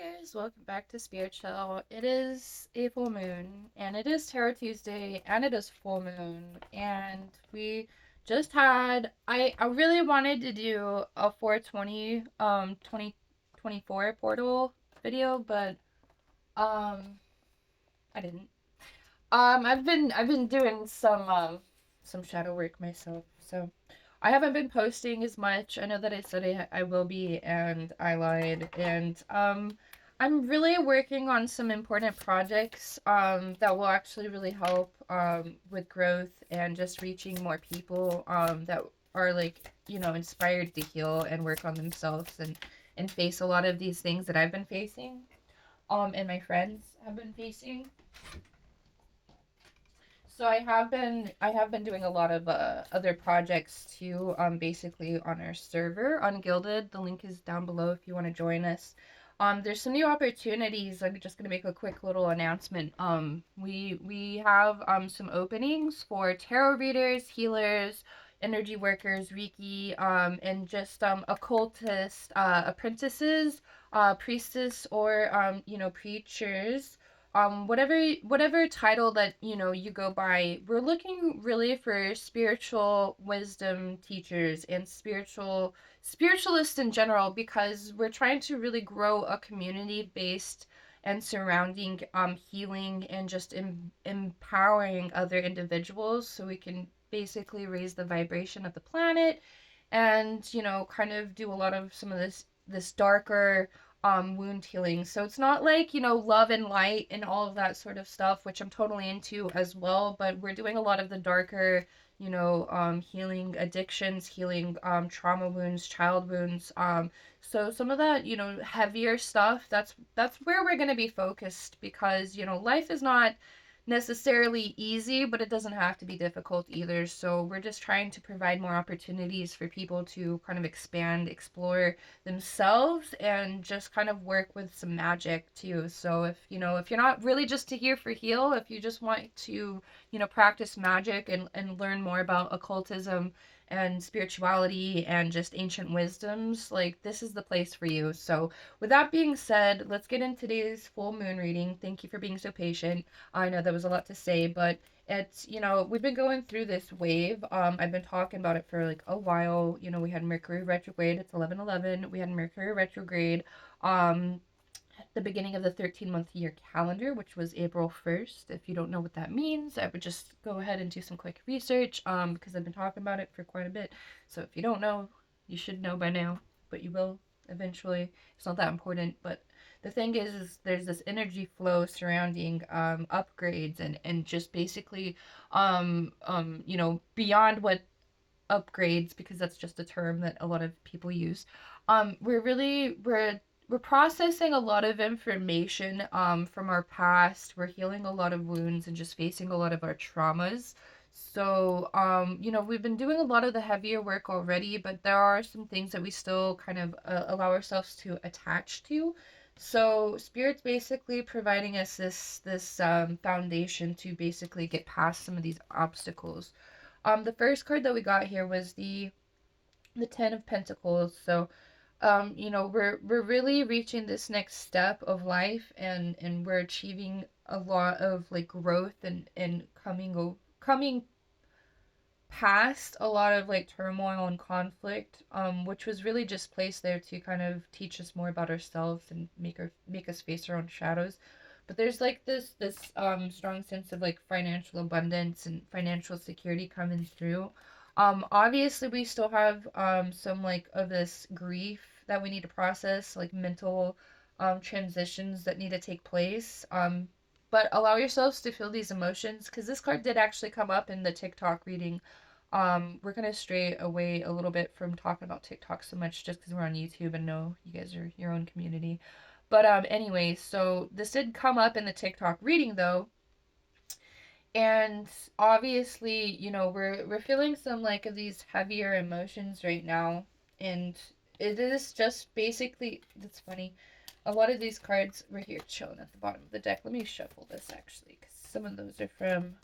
guys, welcome back to Spirit Show. It is a full moon, and it is Tarot Tuesday, and it is full moon, and we just had. I really wanted to do a 420 2024 portal video, but um I didn't. I've been doing some shadow work myself, so I haven't been posting as much. I know that I said I will be, and I lied. And I'm really working on some important projects that will actually really help with growth and just reaching more people that are like inspired to heal and work on themselves and face a lot of these things that I've been facing and my friends have been facing. So I have been doing a lot of other projects too, basically on our server on Gilded. The link is down below if you want to join us. There's some new opportunities. I'm just gonna make a quick little announcement. We have some openings for tarot readers, healers, energy workers, Reiki, and just occultist apprentices, priestess, or preachers, whatever title that you go by. We're looking really for spiritual wisdom teachers and spiritualists in general, because we're trying to really grow a community based and surrounding healing and just empowering other individuals, so we can basically raise the vibration of the planet, and kind of do a lot of some of this darker wound healing. So it's not like, love and light and all of that sort of stuff, which I'm totally into as well, but we're doing a lot of the darker, healing addictions, healing trauma wounds, child wounds. So some of that, heavier stuff, that's where we're going to be focused, because, life is not necessarily easy, but it doesn't have to be difficult either. So we're just trying to provide more opportunities for people to kind of expand, explore themselves, and just kind of work with some magic too. So if you're not really just to here for heal, if you just want to, practice magic and learn more about occultism and spirituality and just ancient wisdoms, like, this is the place for you. So with that being said, let's get into today's full moon reading. Thank you for being so patient. I know that was a lot to say, but it's, we've been going through this wave. I've been talking about it for like a while. We had Mercury retrograde. It's 11/11. We had Mercury retrograde um at the beginning of the 13-month year calendar, which was April 1st. If you don't know what that means, I would just go ahead and do some quick research because I've been talking about it for quite a bit. So if you don't know, you should know by now, but you will eventually. It's not that important, but the thing is there's this energy flow surrounding upgrades and just basically beyond what upgrades, because that's just a term that a lot of people use. We're processing a lot of information from our past. We're healing a lot of wounds and just facing a lot of our traumas. So, we've been doing a lot of the heavier work already, but there are some things that we still kind of allow ourselves to attach to. So, Spirit's basically providing us this foundation to basically get past some of these obstacles. The first card that we got here was the Ten of Pentacles. So, we're really reaching this next step of life, and we're achieving a lot of like growth and coming past a lot of like turmoil and conflict, which was really just placed there to kind of teach us more about ourselves and make us face our own shadows. But there's like this strong sense of like financial abundance and financial security coming through. Obviously we still have some like of this grief that we need to process, like mental transitions that need to take place. But allow yourselves to feel these emotions, because this card did actually come up in the TikTok reading. We're gonna stray away a little bit from talking about TikTok so much, just because we're on YouTube and know you guys are your own community. But anyway, so this did come up in the TikTok reading though, and obviously, we're feeling some like of these heavier emotions right now, and it is just basically, that's funny. A lot of these cards were here chilling at the bottom of the deck. Let me shuffle this actually, because some of those are from,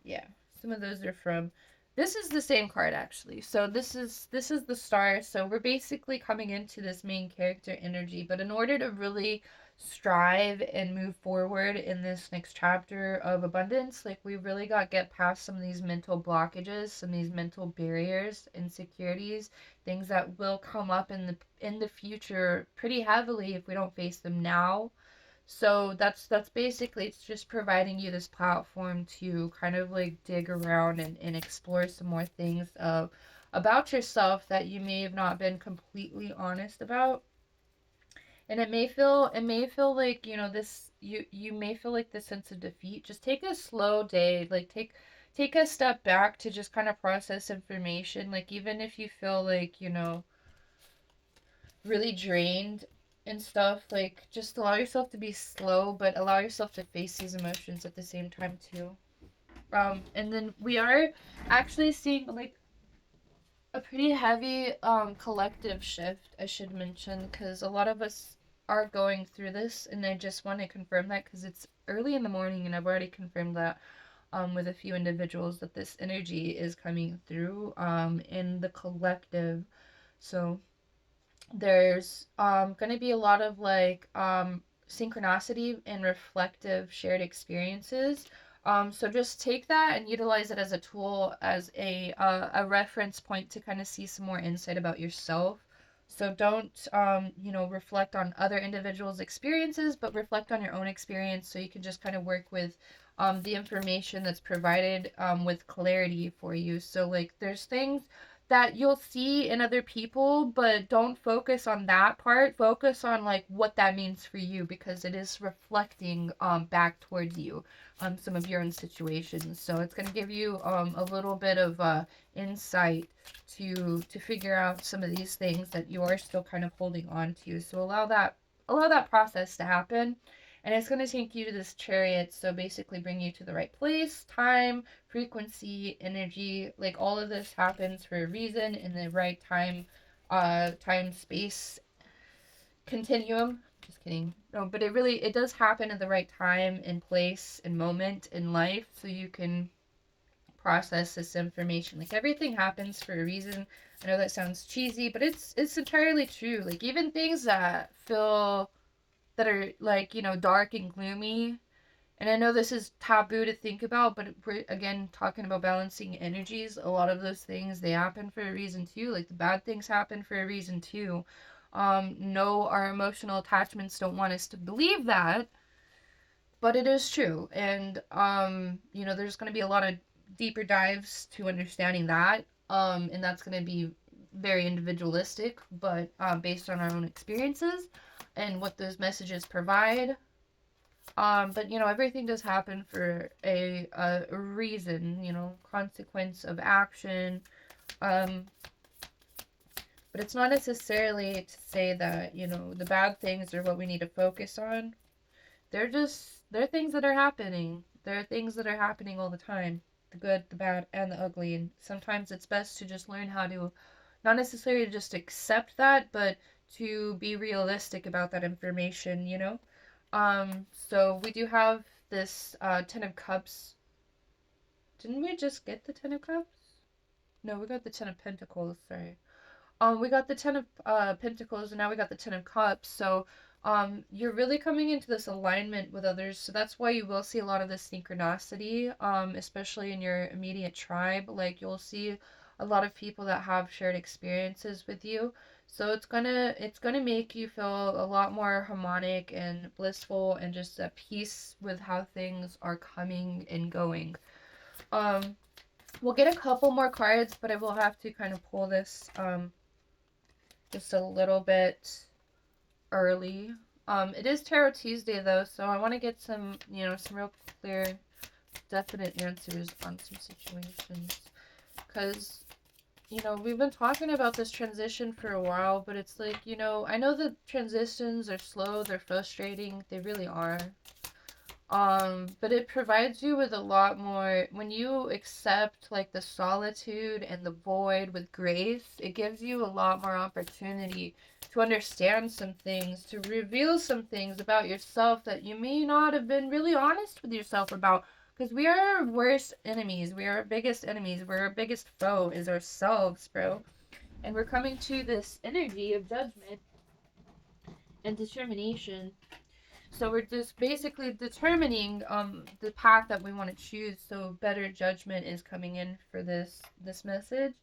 yeah, some of those are from This is the same card actually. So this is the Star. So we're basically coming into this main character energy, but in order to really strive and move forward in this next chapter of abundance, like we really got to get past some of these mental blockages, some of these mental barriers, insecurities, things that will come up in the future pretty heavily if we don't face them now. So that's basically, it's just providing you this platform to kind of like dig around and explore some more things of about yourself that you may have not been completely honest about. And it may feel like, this, you may feel like this sense of defeat. Just take a slow day, like take a step back to just kind of process information. Like even if you feel like, really drained and stuff, like just allow yourself to be slow, but allow yourself to face these emotions at the same time too. And then we are actually seeing like a pretty heavy collective shift, I should mention, because a lot of us are going through this, and I just want to confirm that because it's early in the morning and I've already confirmed that with a few individuals that this energy is coming through in the collective. So there's going to be a lot of like synchronicity and reflective shared experiences. So just take that and utilize it as a tool, as a reference point to kind of see some more insight about yourself. So don't reflect on other individuals' experiences, but reflect on your own experience, so you can just kind of work with the information that's provided with clarity for you. So like there's things that you'll see in other people, but don't focus on that part. Focus on like what that means for you, because it is reflecting back towards you some of your own situations. So it's going to give you a little bit of insight to figure out some of these things that you are still kind of holding on to. So allow that process to happen. And it's going to take you to this chariot, so basically bring you to the right place, time, frequency, energy. Like all of this happens for a reason in the right time space continuum. Just kidding. No, but it does happen at the right time and place and moment in life, so you can process this information. Like everything happens for a reason. I know that sounds cheesy, but it's entirely true. Like even things that are like, dark and gloomy, and I know this is taboo to think about, but we're again talking about balancing energies. A lot of those things, they happen for a reason too. Like the bad things happen for a reason too. No, our emotional attachments don't want us to believe that, but it is true. And there's going to be a lot of deeper dives to understanding that. And that's going to be very individualistic, but based on our own experiences and what those messages provide. But everything does happen for a reason, consequence of action. Um, but it's not necessarily to say that, the bad things are what we need to focus on. They're things that are happening. There are things that are happening all the time. The good, the bad, and the ugly. And sometimes it's best to just learn how to not necessarily just accept that, but to be realistic about that information. So we do have this Ten of Cups. Didn't we just get the Ten of Cups? No, we got the Ten of Pentacles, sorry. We got the Ten of Pentacles, and now we got the Ten of Cups. So you're really coming into this alignment with others. So that's why you will see a lot of this synchronicity, especially in your immediate tribe. Like you'll see a lot of people that have shared experiences with you. So it's gonna make you feel a lot more harmonic and blissful and just at peace with how things are coming and going. Um, we'll get a couple more cards, but I will have to kind of pull this just a little bit early. It is Tarot Tuesday though, so I want to get some real clear, definite answers on some situations. Because, we've been talking about this transition for a while, but it's like, I know the transitions are slow, they're frustrating, they really are. But it provides you with a lot more, when you accept like the solitude and the void with grace, it gives you a lot more opportunity to understand some things, to reveal some things about yourself that you may not have been really honest with yourself about Because we are our worst enemies. We are our biggest enemies. We're our biggest foe is ourselves, bro. And we're coming to this energy of judgment and determination. So we're just basically determining the path that we want to choose. So better judgment is coming in for this message.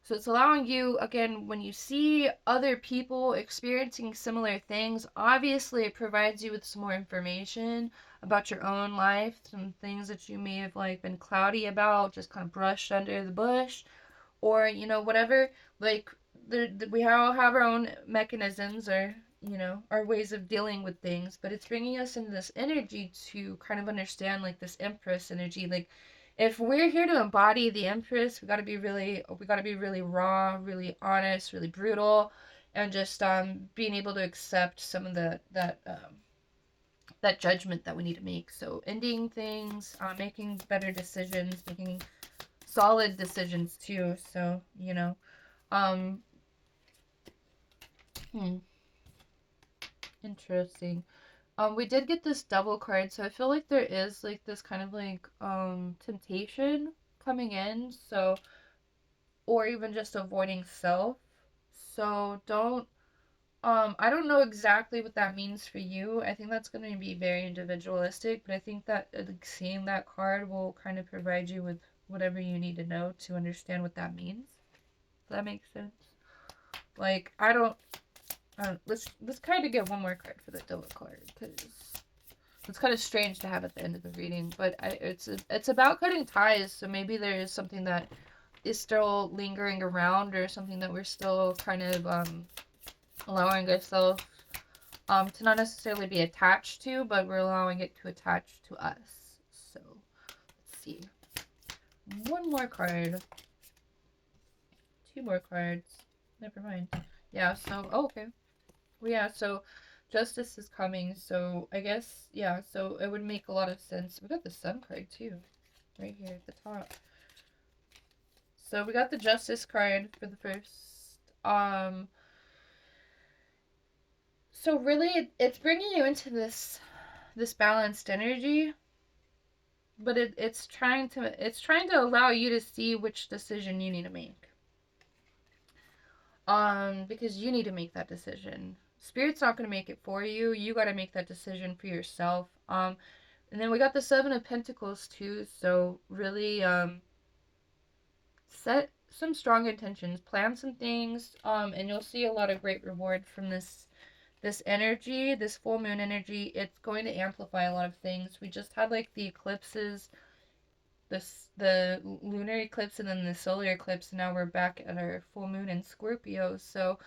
So it's allowing you, again, when you see other people experiencing similar things, obviously it provides you with some more information about your own life, some things that you may have like been cloudy about, just kind of brushed under the bush, or whatever. Like we all have our own mechanisms, or our ways of dealing with things, but it's bringing us into this energy to kind of understand like this Empress energy. Like if we're here to embody the Empress, we got to be really raw, really honest, really brutal, and just being able to accept some of that judgment that we need to make. So ending things, making better decisions, making solid decisions too. So um hmm, interesting. We did get this double card, so I feel like there is like this kind of like temptation coming in, so, or even just avoiding self. So don't I don't know exactly what that means for you. I think that's going to be very individualistic, but I think that like, seeing that card will kind of provide you with whatever you need to know to understand what that means. Does that make sense? Like let's kind of get one more card for the double card, because it's kind of strange to have at the end of the reading, but it's about cutting ties. So maybe there is something that is still lingering around, or something that we're still kind of allowing ourselves to not necessarily be attached to, but we're allowing it to attach to us. So let's see, one more card, two more cards. Never mind. Yeah. So okay. Well, yeah. So justice is coming. So I guess yeah. So it would make a lot of sense. We got the Sun card too, right here at the top. So we got the Justice card for the first. So really, it's bringing you into this balanced energy, but it's trying to allow you to see which decision you need to make. Because you need to make that decision. Spirit's not gonna make it for you. You got to make that decision for yourself. And then we got the Seven of Pentacles too. So really, set some strong intentions, plan some things, and you'll see a lot of great reward from this energy, this full moon energy. It's going to amplify a lot of things. We just had like the eclipses, the lunar eclipse, and then the solar eclipse, and now we're back at our full moon in Scorpio. So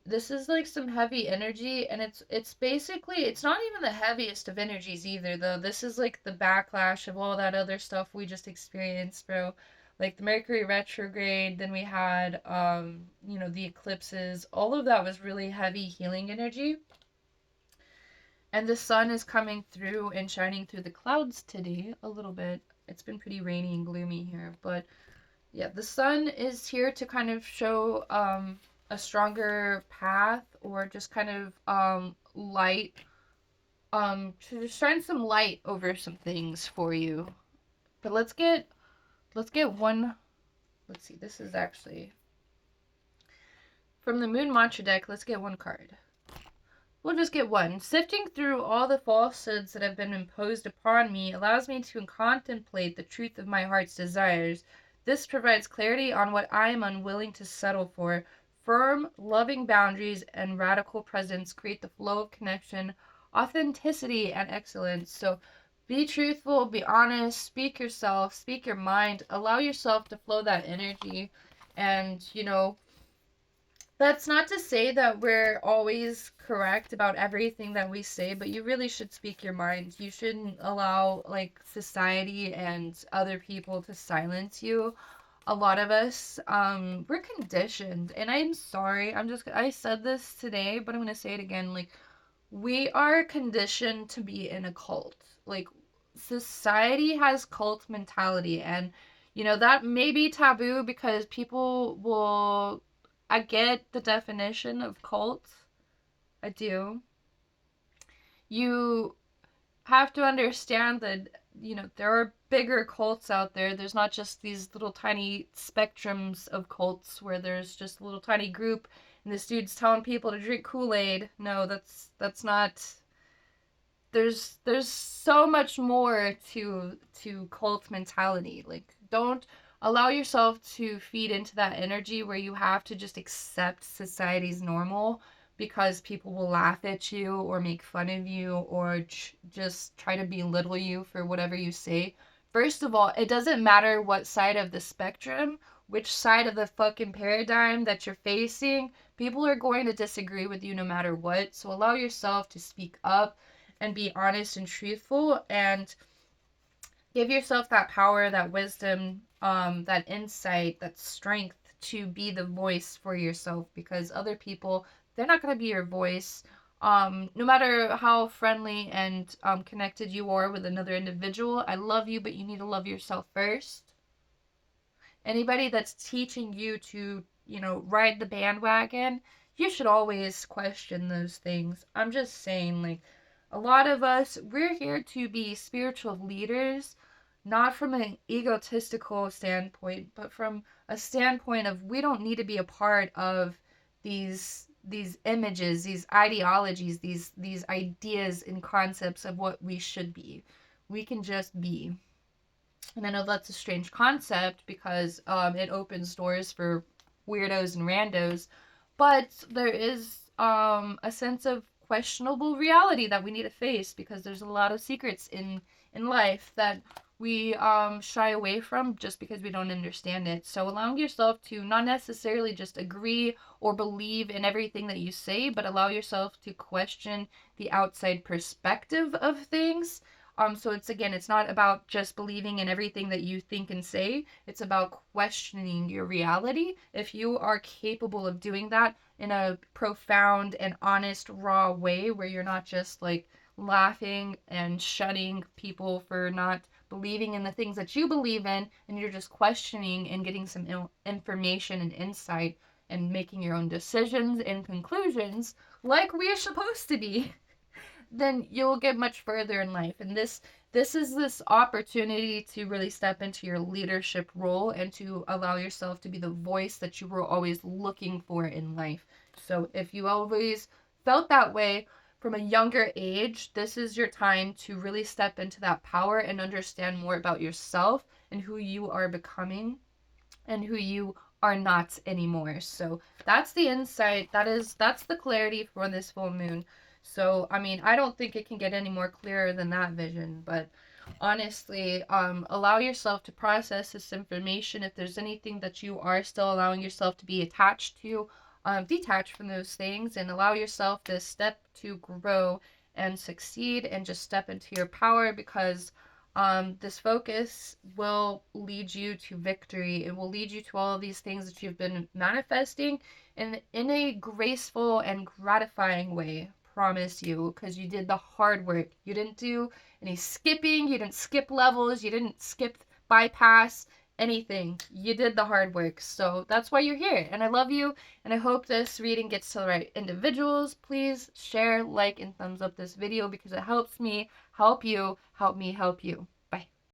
this is like some heavy energy, and it's basically, it's not even the heaviest of energies either, though. This is like the backlash of all that other stuff we just experienced, bro. Like the Mercury retrograde, then we had the eclipses. All of that was really heavy healing energy. And the sun is coming through and shining through the clouds today a little bit. It's been pretty rainy and gloomy here, but yeah, the sun is here to kind of show a stronger path, or just kind of light, to just shine some light over some things for you. But let's get one. Let's see, this is actually from the Moon Mantra deck. Let's get one card. We'll just get one. Sifting through all the falsehoods that have been imposed upon me allows me to contemplate the truth of my heart's desires. This provides clarity on what I am unwilling to settle for. Firm, loving boundaries and radical presence create the flow of connection, authenticity, and excellence. So be truthful, be honest, speak yourself, speak your mind, allow yourself to flow that energy. And, that's not to say that we're always correct about everything that we say, but you really should speak your mind. You shouldn't allow like society and other people to silence you. A lot of us, we're conditioned, and I'm sorry. I said this today, but I'm gonna say it again. Like, we are conditioned to be in a cult. Like, society has cult mentality, and that may be taboo because people will. I get the definition of cult. I do. You have to understand that there are bigger cults out there. There's not just these little tiny spectrums of cults where there's just a little tiny group and this dude's telling people to drink Kool-Aid. No, that's not. There's so much more to cult mentality. Like, don't allow yourself to feed into that energy where you have to just accept society's normal because people will laugh at you or make fun of you or just try to belittle you for whatever you say. First of all, it doesn't matter what side of the spectrum, which side of the fucking paradigm that you're facing, people are going to disagree with you no matter what. So allow yourself to speak up and be honest and truthful, and give yourself that power, that wisdom, that insight, that strength to be the voice for yourself, because other people, they're not going to be your voice. No matter how friendly and connected you are with another individual, I love you, but you need to love yourself first. Anybody that's teaching you to, ride the bandwagon, you should always question those things. I'm just saying, like, a lot of us, we're here to be spiritual leaders, not from an egotistical standpoint, but from a standpoint of we don't need to be a part of these images, these ideologies, these ideas and concepts of what we should be. We can just be. And I know that's a strange concept because it opens doors for weirdos and randos, but there is a sense of questionable reality that we need to face because there's a lot of secrets in life that we shy away from just because we don't understand it. So allowing yourself to not necessarily just agree or believe in everything that you say, but allow yourself to question the outside perspective of things. So it's not about just believing in everything that you think and say. It's about questioning your reality. If you are capable of doing that in a profound and honest, raw way where you're not just like laughing and shunning people for not believing in the things that you believe in, and you're just questioning and getting some information and insight and making your own decisions and conclusions like we are supposed to be, then you'll get much further in life. And this is this opportunity to really step into your leadership role and to allow yourself to be the voice that you were always looking for in life. So if you always felt that way from a younger age, this is your time to really step into that power and understand more about yourself and who you are becoming and who you are not anymore. So that's the insight. That's the clarity for this full moon. So I mean, I don't think it can get any more clearer than that vision, but honestly, allow yourself to process this information. If there's anything that you are still allowing yourself to be attached to, detach from those things and allow yourself to step to grow and succeed and just step into your power, because this focus will lead you to victory. It will lead you to all of these things that you've been manifesting in a graceful and gratifying way. Promise you, because you did the hard work. You didn't do any skipping, you didn't skip levels, you didn't skip bypass anything. You did the hard work. So that's why you're here. And I love you. And I hope this reading gets to the right individuals. Please share, like, and thumbs up this video because it helps me help you, help me help you.